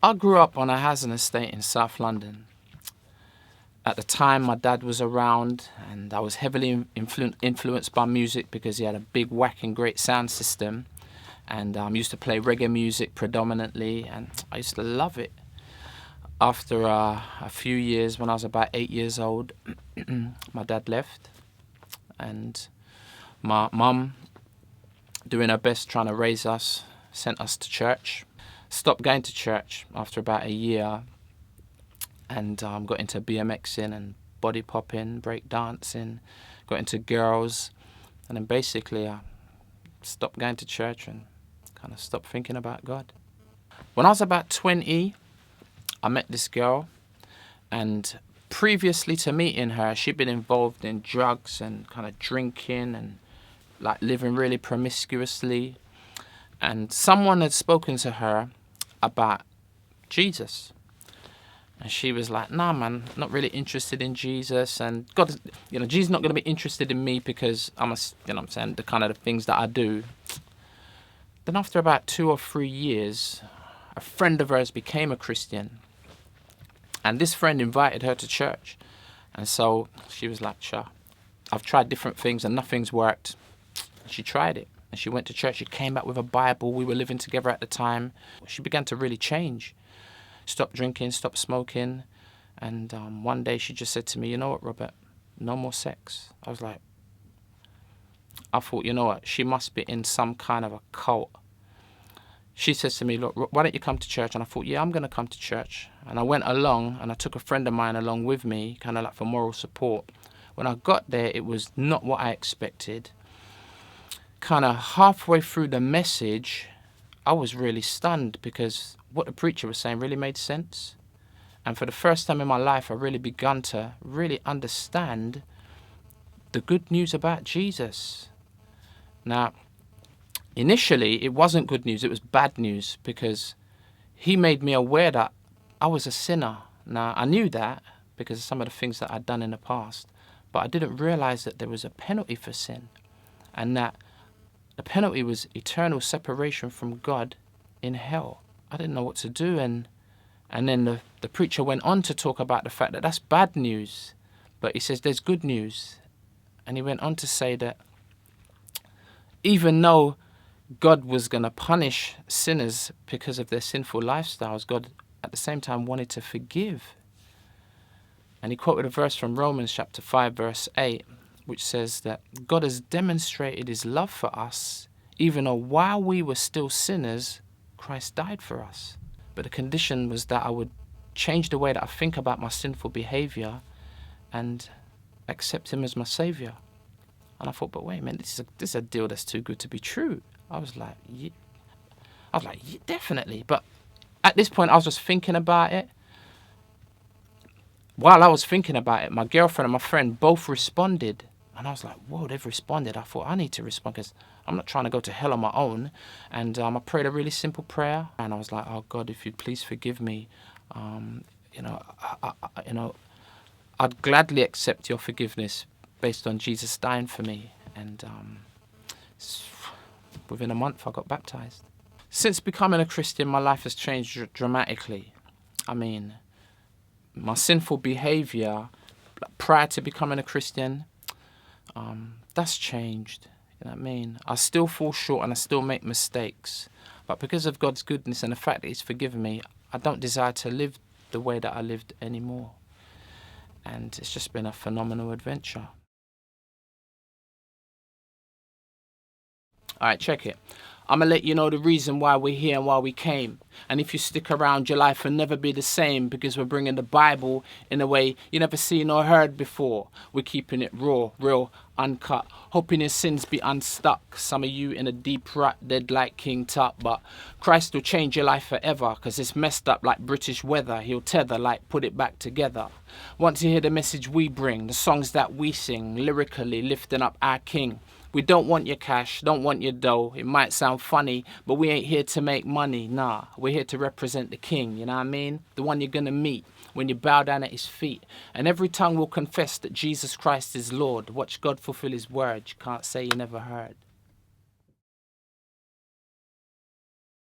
I grew up on a housing estate in South London. At the time, my dad was around, and I was heavily influenced by music because he had a big, whacking, great sound system. And used to play reggae music predominantly, and I used to love it. After a few years, when I was about 8 years old, my dad left, and my mum, doing her best trying to raise us, sent us to church. Stopped going to church after about a year, and got into BMXing and body popping, break dancing, got into girls, and then basically I stopped going to church and kind of stopped thinking about God. When I was about 20, I met this girl, and previously to meeting her, she'd been involved in drugs and kind of drinking and like living really promiscuously. And someone had spoken to her about Jesus. And she was like, nah, man, not really interested in Jesus. And God, Jesus is not going to be interested in me because I'm I'm saying, the kind of the things that I do. Then after about 2 or 3 years, a friend of hers became a Christian. And this friend invited her to church. And so she was like, sure, I've tried different things and nothing's worked. She tried it. And she went to church. She came back with a Bible. We were living together at the time. She began to really change. Stopped drinking, stopped smoking. And one day she just said to me, you know what, Robert? No more sex. I was like, I thought, you know what? She must be in some kind of a cult. She says to me, look, why don't you come to church? And I thought, yeah, I'm going to come to church. And I went along, and I took a friend of mine along with me, kind of like for moral support. When I got there, it was not what I expected. Kind of halfway through the message, I was really stunned because what the preacher was saying really made sense. And for the first time in my life, I really begun to really understand the good news about Jesus. Now, initially, it wasn't good news. It was bad news because he made me aware that I was a sinner. Now, I knew that because of some of the things that I'd done in the past, but I didn't realize that there was a penalty for sin, and that the penalty was eternal separation from God in hell. I didn't know what to do, and then the preacher went on to talk about the fact that that's bad news, but he says there's good news. And he went on to say that even though God was going to punish sinners because of their sinful lifestyles, God at the same time wanted to forgive. And he quoted a verse from Romans chapter 5, verse 8, which says that God has demonstrated his love for us, even though while we were still sinners, Christ died for us. But the condition was that I would change the way that I think about my sinful behavior and accept him as my savior. And I thought, but wait a minute, this is a deal that's too good to be true. I was like, yeah, definitely. But at this point, I was just thinking about it. While I was thinking about it, my girlfriend and my friend both responded. And I was like, whoa, they've responded. I thought, I need to respond because I'm not trying to go to hell on my own. And I prayed a really simple prayer. And I was like, oh, God, if you'd please forgive me, I'd gladly accept your forgiveness based on Jesus dying for me. And within a month, I got baptized. Since becoming a Christian, my life has changed dramatically. I mean, my sinful behavior prior to becoming a Christian, that's changed. You know what I mean? I still fall short and I still make mistakes. But because of God's goodness and the fact that he's forgiven me, I don't desire to live the way that I lived anymore. And it's just been a phenomenal adventure. All right, check it. I'm going to let you know the reason why we're here and why we came. And if you stick around, your life will never be the same because we're bringing the Bible in a way you never seen or heard before. We're keeping it raw, real, uncut, hoping your sins be unstuck. Some of you in a deep rut, dead like King Tut. But Christ will change your life forever because it's messed up like British weather. He'll tether like put it back together. Want to hear the message we bring, the songs that we sing, lyrically lifting up our King. We don't want your cash, don't want your dough. It might sound funny, but we ain't here to make money. Nah, we're here to represent the King, you know what I mean? The one you're gonna meet when you bow down at his feet. And every tongue will confess that Jesus Christ is Lord. Watch God fulfill his word. You can't say you never heard.